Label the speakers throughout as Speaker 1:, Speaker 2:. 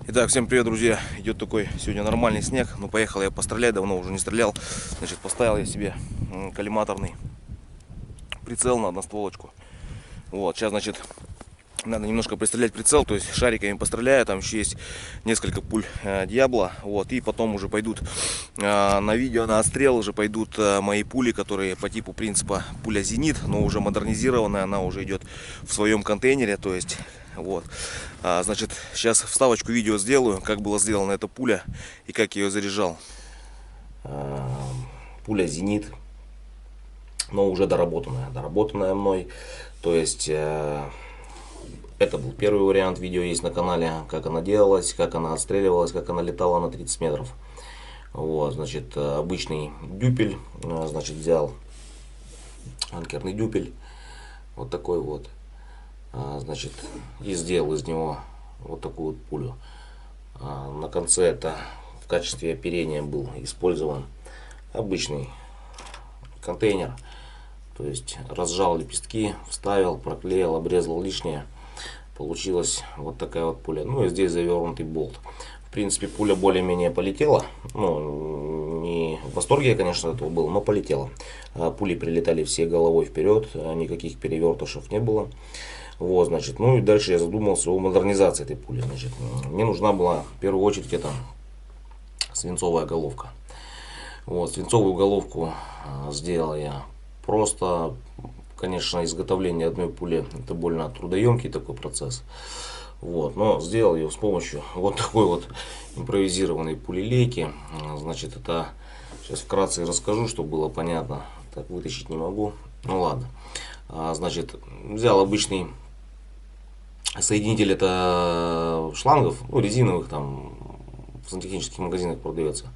Speaker 1: Итак, всем привет, друзья. Идет такой сегодня нормальный снег. Ну, поехал я пострелять, давно уже не стрелял. Значит, поставил я себе коллиматорный прицел на одностволочку. Вот, сейчас, значит, надо немножко пристрелять прицел, то есть шариками постреляю. Там еще есть несколько пуль Диабло. Вот, и потом уже пойдут на видео, на отстрел уже пойдут мои пули, которые по типу принципа пуля Зенит, но уже модернизированная, она уже идет в своем контейнере, то есть вот. Значит, сейчас вставочку видео сделаю, как была сделана эта пуля и как я ее заряжал. Пуля Зенит, но уже доработанная мной. То есть это был первый вариант, видео есть на канале, как она делалась, как она отстреливалась, как она летала на 30 метров. Вот, значит, обычный дюпель, значит, взял анкерный дюпель, вот такой вот, значит, и сделал из него вот такую вот пулю. На конце это в качестве оперения был использован обычный контейнер, то есть разжал лепестки, вставил, проклеил, обрезал лишнее, получилась вот такая вот пуля. Ну и здесь завернутый болт. В принципе, пуля более-менее полетела. Ну, не в восторге я, конечно, этого был, но полетела. Пули прилетали все головой вперед, никаких перевертышев не было. Вот, значит, ну и дальше я задумался о модернизации этой пули. Значит, мне нужна была в первую очередь это свинцовая головка. Вот, свинцовую головку сделал я просто. Конечно, изготовление одной пули это больно трудоемкий такой процесс. Вот, но сделал ее с помощью вот такой вот импровизированной пулелейки. Значит, это сейчас вкратце расскажу, чтобы было понятно. Так вытащить не могу. Ну ладно. Значит, взял обычный соединитель, это шлангов, ну, резиновых, там в сантехнических магазинах продается.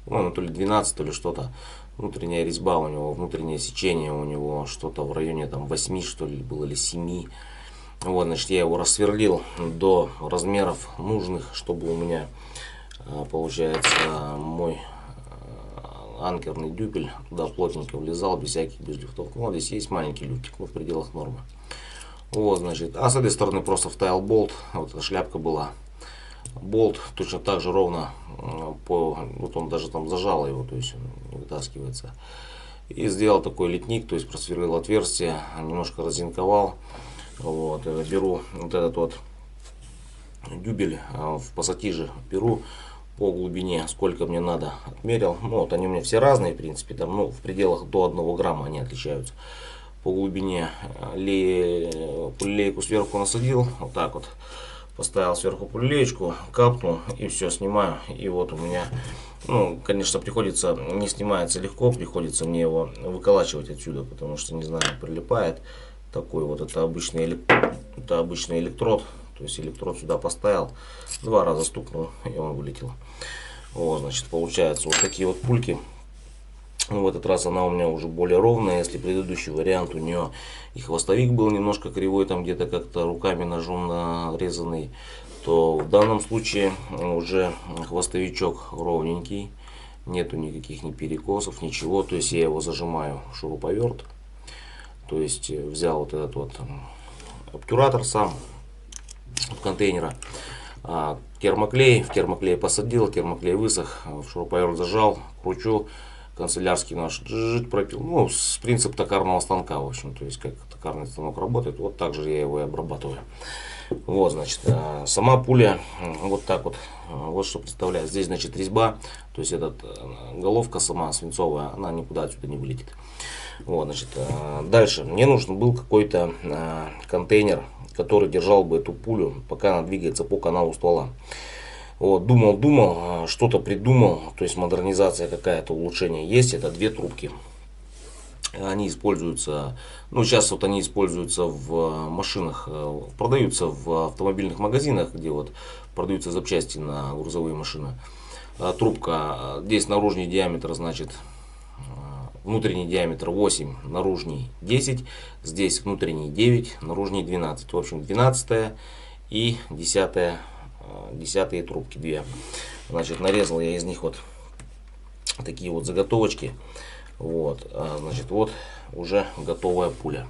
Speaker 1: Ну, то ли 12, то ли что-то. Внутренняя резьба у него, внутреннее сечение у него что-то в районе там 8, что ли, было, или 7. Вот, значит, я его рассверлил до размеров нужных, чтобы у меня, получается, мой анкерный дюпель туда плотненько влезал, без всяких, без люфтов. Ну, здесь есть маленький люфтик, но в пределах нормы. Вот, значит, а с этой стороны просто вставил болт, вот эта шляпка была. Болт точно так же ровно, вот он даже там зажал его, то есть он не вытаскивается. И сделал такой литник, то есть просверлил отверстие, немножко разинковал. Вот, беру вот этот вот дюбель в пассатиже, беру по глубине, сколько мне надо, отмерил. Ну, вот они у меня все разные, в принципе, там, ну, в пределах до 1 грамма они отличаются. По глубине пулелейку сверху насадил, вот так вот. Поставил сверху пулелеечку, капнул и все, снимаю. И вот у меня, ну, конечно, приходится, не снимается легко, приходится мне его выколачивать отсюда, потому что, не знаю, прилипает. Такой вот, это обычный электрод, то есть электрод сюда поставил, 2 раза стукнул и он вылетел. Вот, значит, получается вот такие вот пульки. Ну, в этот раз она у меня уже более ровная. Если предыдущий вариант, у нее и хвостовик был немножко кривой, там где-то как-то руками ножом нарезанный, то в данном случае уже хвостовичок ровненький, нету никаких ни перекосов, ничего. То есть я его зажимаю в шуруповерт, то есть взял вот этот вот обтюратор сам от контейнера, термоклей, в термоклей посадил, термоклей высох, в шуруповерт зажал, кручу. Канцелярский наш пропил. Ну, с принцип токарного станка, в общем, то есть как токарный станок работает, вот так же я его и обрабатываю. Вот, значит, сама пуля вот так вот, вот что представляет. Здесь, значит, резьба, то есть эта головка сама свинцовая, она никуда отсюда не вылетит. Вот, значит, дальше мне нужен был какой-то контейнер, который держал бы эту пулю, пока она двигается по каналу ствола. Вот, думал, что-то придумал, то есть модернизация какая-то, улучшение есть. Это 2 трубки. Они используются, ну сейчас вот они используются в машинах, продаются в автомобильных магазинах, где вот продаются запчасти на грузовые машины. Трубка, здесь наружный диаметр, значит, внутренний диаметр 8, наружный 10, здесь внутренний 9, наружный 12. В общем, 12 и 10 10 трубки 2. Значит, нарезал я из них вот такие вот заготовочки. Вот, значит, вот уже готовая пуля.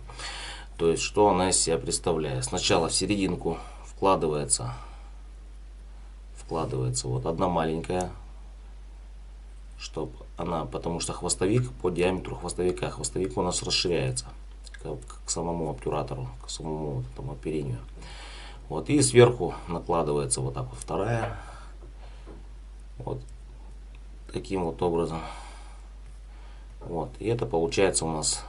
Speaker 1: То есть, что она из себя представляет? Сначала в серединку вкладывается вкладывается. Вот одна маленькая, чтобы она, потому что хвостовик по диаметру хвостовика. Хвостовик у нас расширяется к самому обтюратору, к самому вот этому оперению. Вот, и сверху накладывается вот так вот вторая. Вот таким вот образом. Вот, и это получается у нас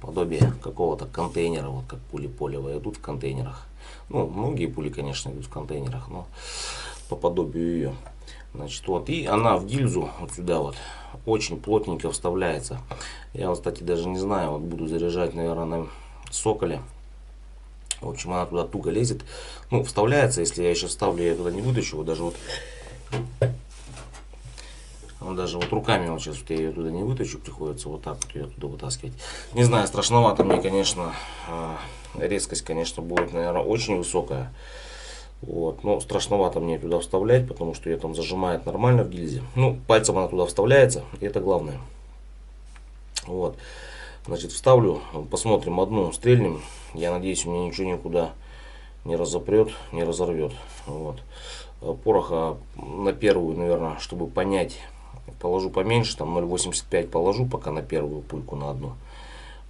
Speaker 1: подобие какого-то контейнера, вот как пули полевые идут в контейнерах. Ну, многие пули, конечно, идут в контейнерах, но по подобию ее. Значит, вот, и она в гильзу вот сюда вот очень плотненько вставляется. Я вот, кстати, даже не знаю, вот буду заряжать, наверное, на Соколе. В общем, она туда туго лезет. Ну, вставляется, если я еще вставлю, я туда не вытащу. Вот даже вот руками вот сейчас вот я ее туда не вытащу, приходится вот так вот ее туда вытаскивать. Не знаю, страшновато мне, конечно, резкость, конечно, будет, наверное, очень высокая. Вот, но страшновато мне туда вставлять, потому что ее там зажимает нормально в гильзе. Ну, пальцем она туда вставляется, и это главное. Вот, значит, вставлю, посмотрим, одну стрельнем. Я надеюсь, у меня ничего никуда не разопрет, не разорвет. Вот. Пороха на первую, наверное, чтобы понять, положу поменьше, там 0,85 положу пока на первую пульку, на одну.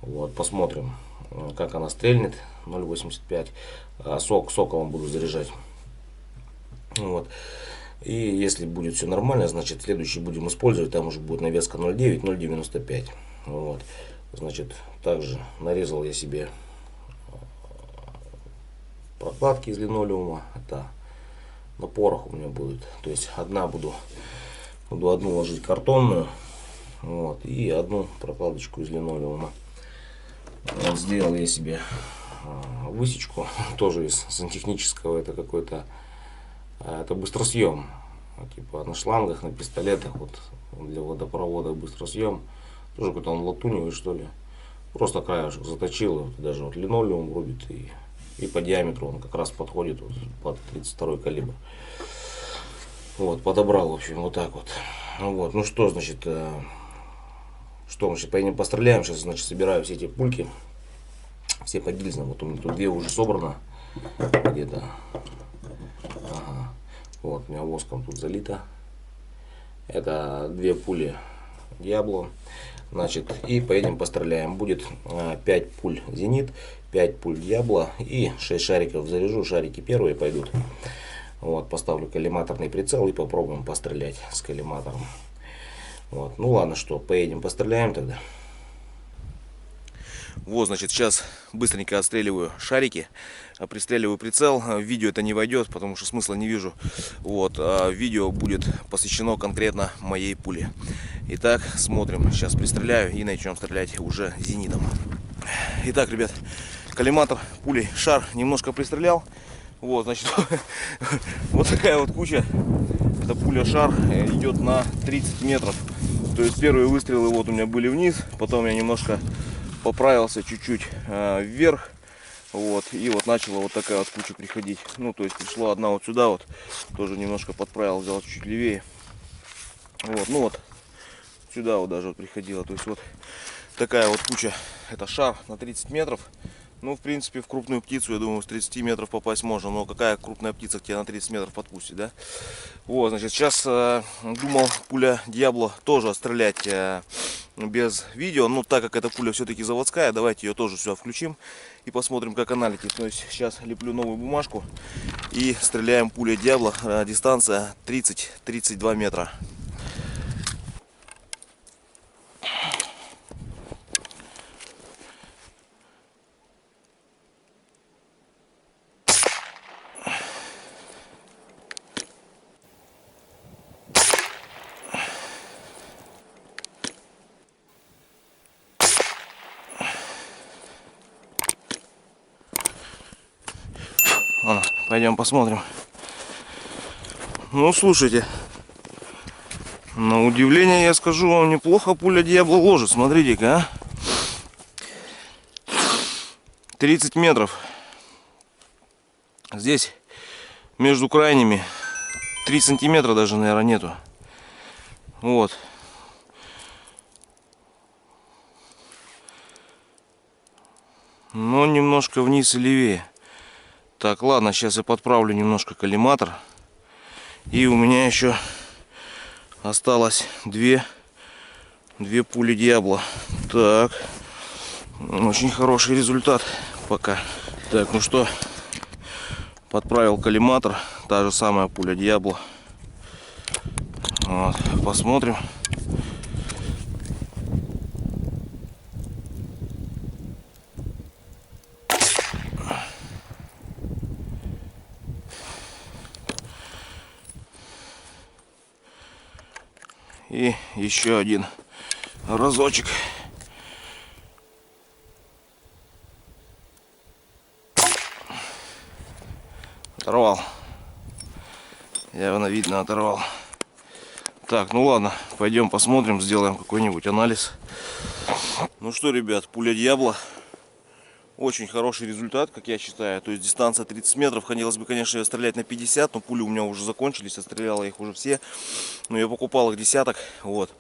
Speaker 1: Вот, посмотрим, как она стрельнет. 0,85. Соколом буду заряжать. Вот. И если будет все нормально, значит, следующий будем использовать. Там уже будет навеска 0,9, 0,95. Вот. Значит, также нарезал я себе прокладки из линолеума. Это на порох у меня будет. То есть буду одну ложить картонную. Вот, и одну прокладочку из линолеума. Вот, сделал я себе высечку, тоже из сантехнического, это какой-то, это быстросъем, типа на шлангах, на пистолетах, вот для водопровода быстросъем, тоже какой-то он латуневый, что ли, просто краешек заточил, вот, даже вот линолеум рубит, и по диаметру он как раз подходит вот, под 32 калибр. Вот, подобрал, в общем, вот так вот. Вот, ну что, значит, поедем постреляем. Сейчас, значит, собираю все эти пульки, все по гильзам. Вот у меня тут две уже собрано где-то. Ага. Вот, у меня воском тут залито. Это две пули Диабло. Значит, и поедем постреляем. Будет 5 пуль Зенит, 5 пуль Диабло и 6 шариков заряжу. Шарики первые пойдут. Вот, поставлю коллиматорный прицел и попробуем пострелять с коллиматором. Вот, ну ладно, что, поедем постреляем тогда. Вот, значит, сейчас быстренько отстреливаю шарики, пристреливаю прицел. В видео это не войдет, потому что смысла не вижу. Вот, видео будет посвящено конкретно моей пуле. Итак, смотрим, сейчас пристреляю и начнем стрелять уже зенитом. Итак, ребят, коллиматор, пулей шар немножко пристрелял. Вот, значит, вот такая вот куча. Это пуля шар идет на 30 метров. То есть первые выстрелы вот у меня были вниз, потом я немножко поправился чуть-чуть вверх. Вот, и вот начала вот такая вот куча приходить. Ну, то есть пришла одна вот сюда вот, тоже немножко подправил, взял чуть левее. Вот, ну вот, сюда вот даже вот приходила. То есть вот такая вот куча, это шар на 30 метров. Ну, в принципе, в крупную птицу, я думаю, с 30 метров попасть можно. Но какая крупная птица к тебе на 30 метров подпустит, да? Вот, значит, сейчас думал пуля Диабло тоже стрелять без видео. Но так как эта пуля все-таки заводская, давайте ее тоже сюда включим и посмотрим, как она летит. То есть сейчас леплю новую бумажку и стреляем пуля Диабло. Дистанция 30-32 метра. Пойдем посмотрим. Ну, слушайте, на удивление, я скажу вам, неплохо пуля Диабло ложит. Смотрите-ка, а. 30 метров. Здесь между крайними 3 сантиметра даже, наверное, нету. Вот. Но немножко вниз и левее. Так, ладно, сейчас я подправлю немножко коллиматор. И у меня еще осталось две пули Диабло. Так, очень хороший результат пока. Так, ну что, подправил коллиматор, та же самая пуля Диабло. Вот, посмотрим. И еще один разочек. Оторвал. Явно видно, оторвал. Так, ну ладно, пойдем посмотрим, сделаем какой-нибудь анализ. Ну что, ребят, пуля Диабло. Очень хороший результат, как я считаю. То есть дистанция 30 метров. Хотелось бы, конечно, ее стрелять на 50, но пули у меня уже закончились. Отстрелял я их уже все. Но я покупал их десяток. Вот.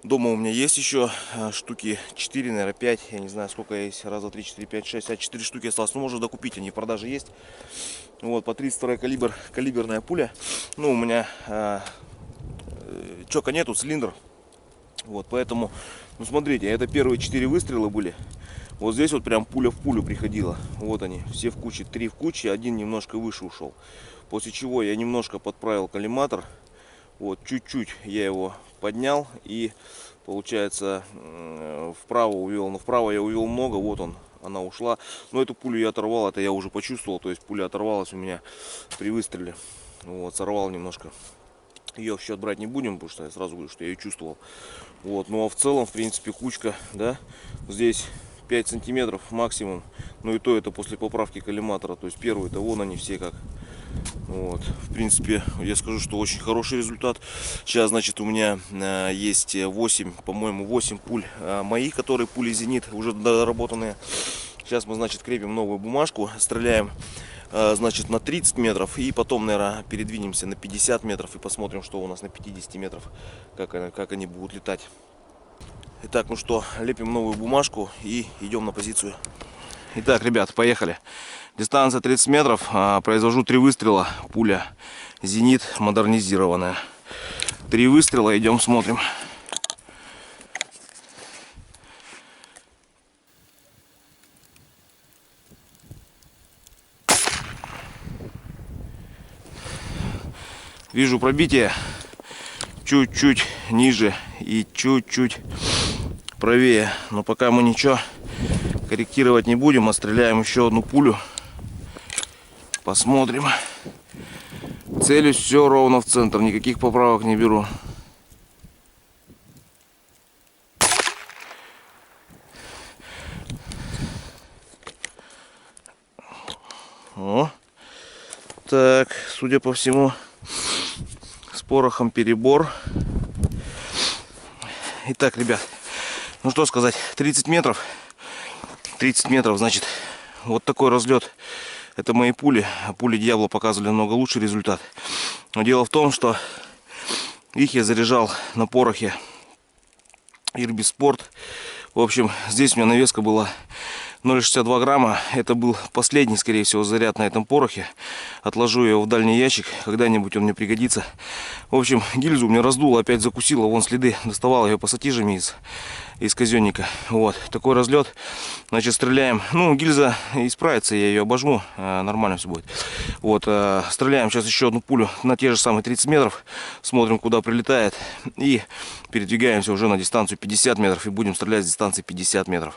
Speaker 1: Дома у меня есть еще штуки 4, наверное, 5. Я не знаю, сколько есть. Раз, два, три, 4, 5, 6. А 4 штуки осталось. Ну, можно докупить, они в продаже есть. Вот, по 32 калибр, калиберная пуля. Ну, у меня чока нету, цилиндр. Вот, поэтому, ну, смотрите, это первые 4 выстрела были. Вот здесь вот прям пуля в пулю приходила. Вот они, все в куче, 3 в куче, один немножко выше ушел. После чего я немножко подправил коллиматор. Вот, чуть-чуть я его поднял и, получается, вправо увел. Но вправо я увел много, вот она ушла. Но эту пулю я оторвал, это я уже почувствовал. То есть пуля оторвалась у меня при выстреле. Вот, сорвал немножко. Ее в счет брать не будем, потому что я сразу говорю, что я ее чувствовал. Вот, ну а в целом, в принципе, кучка, да, здесь 5 сантиметров максимум. Ну и то это после поправки коллиматора. То есть первые, это вон они все как. Вот, в принципе, я скажу, что очень хороший результат. Сейчас, значит, у меня есть 8, по-моему, 8 пуль моих, которые пули Зенит, уже доработанные. Сейчас мы, значит, крепим новую бумажку, стреляем, значит, на 30 метров. И потом, наверное, передвинемся на 50 метров и посмотрим, что у нас на 50 метров, как они будут летать. Итак, ну что, лепим новую бумажку и идем на позицию. Итак, ребят, поехали. Дистанция 30 метров. Произвожу 3 выстрела. Пуля Зенит модернизированная. 3 выстрела. Идем смотрим. Вижу пробитие чуть-чуть ниже и чуть-чуть правее. Но пока мы ничего корректировать не будем, отстреляем еще одну пулю. Посмотрим. Целюсь все ровно в центр, никаких поправок не беру. О. Так, судя по всему, с порохом перебор. Итак, ребят, ну что сказать, 30 метров. 30 метров, значит, вот такой разлет. Это мои пули. Пули Диабло показывали намного лучший результат. Но дело в том, что их я заряжал на порохе Ирбис Sport. В общем, здесь у меня навеска была 0,62 грамма. Это был последний, скорее всего, заряд на этом порохе. Отложу его в дальний ящик. Когда-нибудь он мне пригодится. В общем, гильзу мне раздуло, опять закусила. Вон следы. Доставал ее пассатижами из казенника. Вот. Такой разлет. Значит, стреляем. Ну, гильза исправится, я ее обожму. Нормально все будет. Вот. Стреляем сейчас еще одну пулю на те же самые 30 метров. Смотрим, куда прилетает. И передвигаемся уже на дистанцию 50 метров. И будем стрелять с дистанции 50 метров.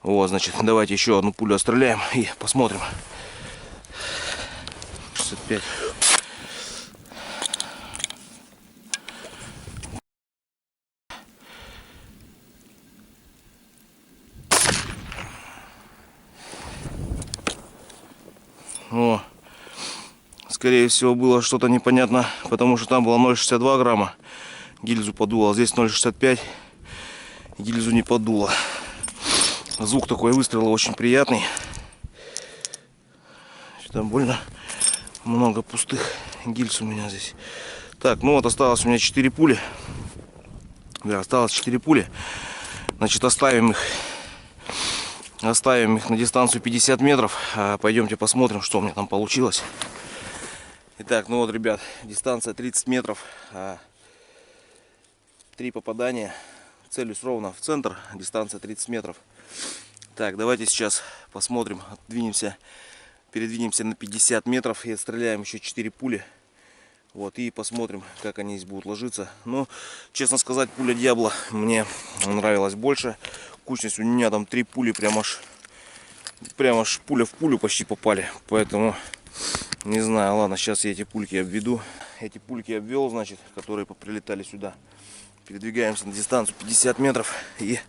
Speaker 1: Вот, значит, давайте еще одну пулю отстреляем и посмотрим. 65. О, скорее всего, было что-то непонятно, потому что там было 0,62 грамма. Гильзу подуло, а здесь 0,65. Гильзу не подуло. Звук такой выстрела очень приятный. Там больно много пустых гильз у меня здесь. Так, ну вот осталось у меня 4 пули. Да, осталось 4 пули. Значит, оставим их на дистанцию 50 метров. Пойдемте посмотрим, что у меня там получилось.
Speaker 2: Итак, ну вот, ребят, дистанция 30 метров, 3 попадания, целюсь ровно в центр, дистанция 30 метров. Так, давайте сейчас посмотрим, передвинемся на 50 метров и отстреляем еще 4 пули. Вот, и посмотрим, как они здесь будут ложиться. Но, честно сказать, пуля Диабло мне нравилась больше. Кучность у меня там 3 пули, прям аж пуля в пулю почти попали. Поэтому, не знаю, ладно, сейчас я эти пульки обведу. Эти пульки обвел, значит, которые прилетали сюда. Передвигаемся на дистанцию 50 метров и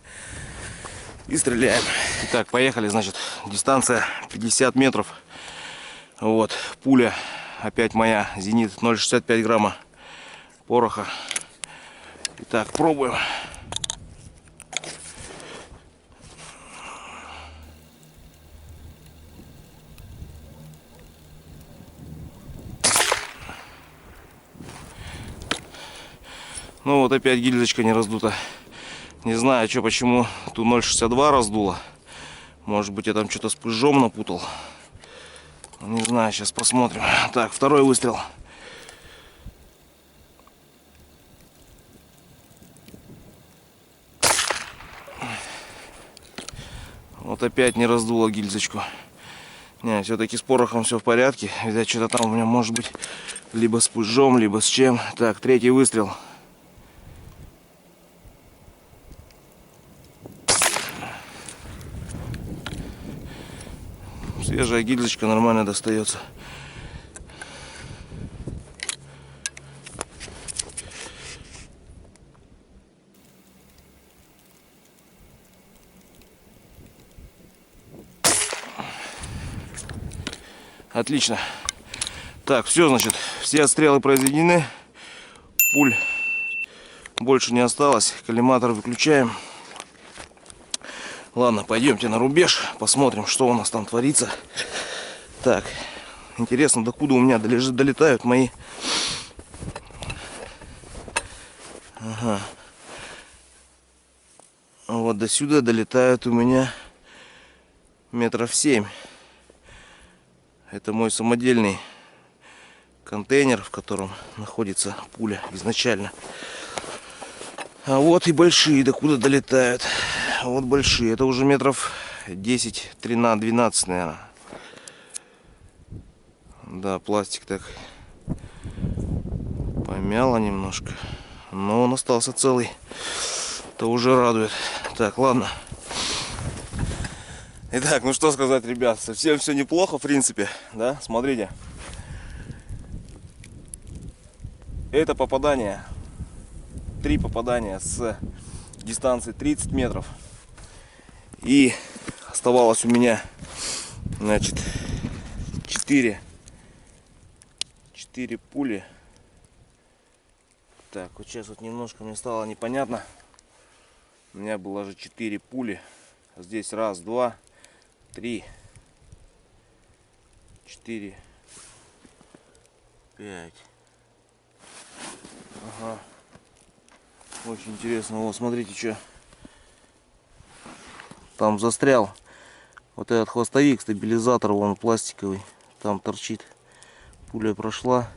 Speaker 2: стреляем. Итак, поехали, значит, дистанция 50 метров. Вот, пуля опять моя, зенит, 0,65 грамма пороха. Итак, пробуем. Ну вот опять гильзочка не раздута. Не знаю, что, почему тут 0,62 раздуло. Может быть, я там что-то с пыжом напутал. Не знаю, сейчас посмотрим. Так, второй выстрел. Вот опять не раздуло гильзочку. Не, все-таки с порохом все в порядке. Видать, что-то там у меня может быть либо с пыжом, либо с чем. Так, третий выстрел. Свежая гильзочка нормально достается. Отлично. Так, все, значит, все отстрелы произведены. Пуль больше не осталось. Коллиматор выключаем. Ладно, пойдемте на рубеж, посмотрим, что у нас там творится. Так, интересно, докуда у меня долетают мои... Ага. Вот до сюда долетают у меня метров 7. Это мой самодельный контейнер, в котором находится пуля изначально. А вот и большие докуда долетают. Вот большие. Это уже метров 10, 13, 12, наверное. Да, пластик так помяло немножко. Но он остался целый. Это уже радует. Так, ладно. Итак, ну что сказать, ребят. Совсем все неплохо, в принципе. Да, смотрите. Это попадание. 3 попадания с дистанции 30 метров. И оставалось у меня, значит, 4 пули. Так, вот сейчас вот немножко мне стало непонятно. У меня было же 4 пули. Здесь 1, 2, 3, 4, 5. Ага. Очень интересно. Вот, смотрите, что там застрял. Вот этот хвостовик, стабилизатор, он пластиковый. Там торчит. Пуля прошла.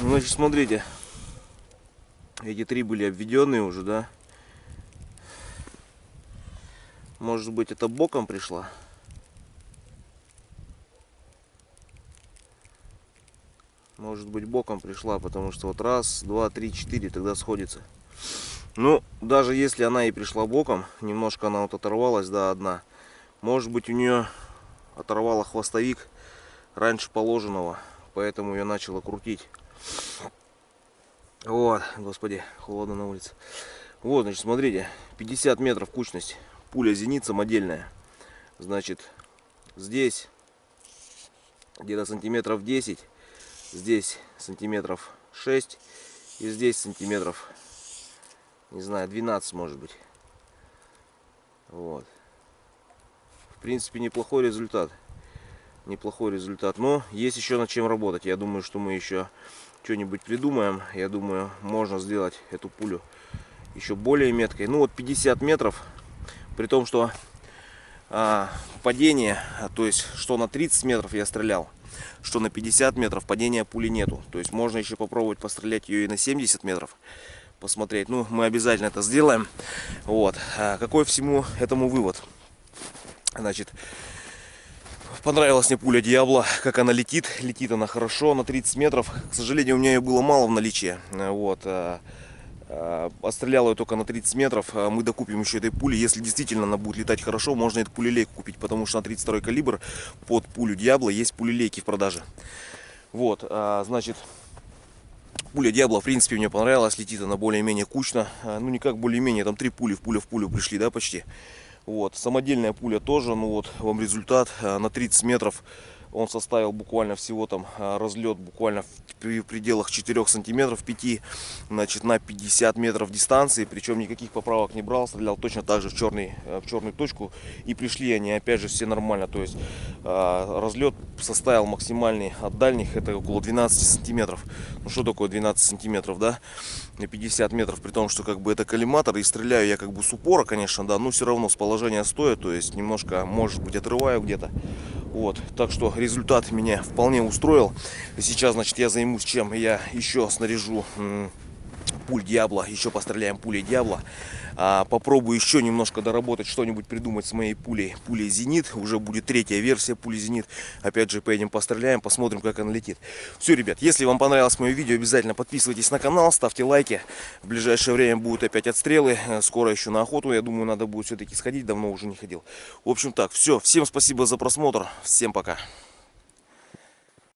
Speaker 2: Значит, смотрите. Эти 3 были обведенные уже, да? Может быть, это боком пришла? Может быть, боком пришла, потому что вот 1, 2, 3, 4 тогда сходится. Ну, даже если она и пришла боком, немножко она вот оторвалась, да, одна. Может быть, у нее оторвало хвостовик раньше положенного, поэтому ее начало крутить. Вот, господи, холодно на улице. Вот, значит, смотрите, 50 метров кучность. Пуля зенит самодельная. Значит, здесь где-то сантиметров 10, здесь сантиметров 6 и здесь сантиметров, не знаю, 12 может быть. Вот. В принципе, неплохой результат. Неплохой результат. Но есть еще над чем работать. Я думаю, что мы еще что-нибудь придумаем. Я думаю, можно сделать эту пулю еще более меткой. Ну вот 50 метров. При том, что падение, то есть что на 30 метров я стрелял, что на 50 метров падения пули нету. То есть можно еще попробовать пострелять ее и на 70 метров. Посмотреть. Ну, мы обязательно это сделаем. Вот. А какой всему этому вывод? Значит, понравилась мне пуля Диабло, как она летит. Летит она хорошо на 30 метров. К сожалению, у меня ее было мало в наличии. Вот. Отстрелял ее только на 30 метров. Мы докупим еще этой пули. Если действительно она будет летать хорошо, можно эту пулелейку купить, потому что на 32 калибр под пулю Диабло есть пулелейки в продаже. Вот, значит, пуля Диабло, в принципе, мне понравилась. Летит она более-менее кучно. Ну, не как более-менее, там 3 пули в пулю пришли, да, почти. Вот, самодельная пуля тоже, ну вот, вам результат. На 30 метров он составил буквально всего там разлет буквально в пределах 4 сантиметров 5, значит, на 50 метров дистанции, причем никаких поправок не брал, стрелял точно так же в черную точку, и пришли они опять же все нормально. То есть разлет составил максимальный от дальних, это около 12 сантиметров. Ну что такое 12 сантиметров, да, на 50 метров, при том, что как бы это коллиматор, и стреляю я как бы с упора, конечно, да, но все равно с положения стоя, то есть немножко, может быть, отрываю где-то. Вот, так что результат меня вполне устроил. Сейчас, значит, я займусь чем? Я еще снаряжу пуль Диабло, еще постреляем пулей Диабло. Попробую еще немножко доработать, что-нибудь придумать с моей пулей Зенит. Уже будет 3-я версия пули Зенит. Опять же, поедем постреляем, посмотрим, как она летит. Все, ребят, если вам понравилось мое видео, обязательно подписывайтесь на канал, ставьте лайки. В ближайшее время будут опять отстрелы. Скоро еще на охоту, я думаю, надо будет все-таки сходить. Давно уже не ходил. В общем так, все. Всем спасибо за просмотр. Всем пока.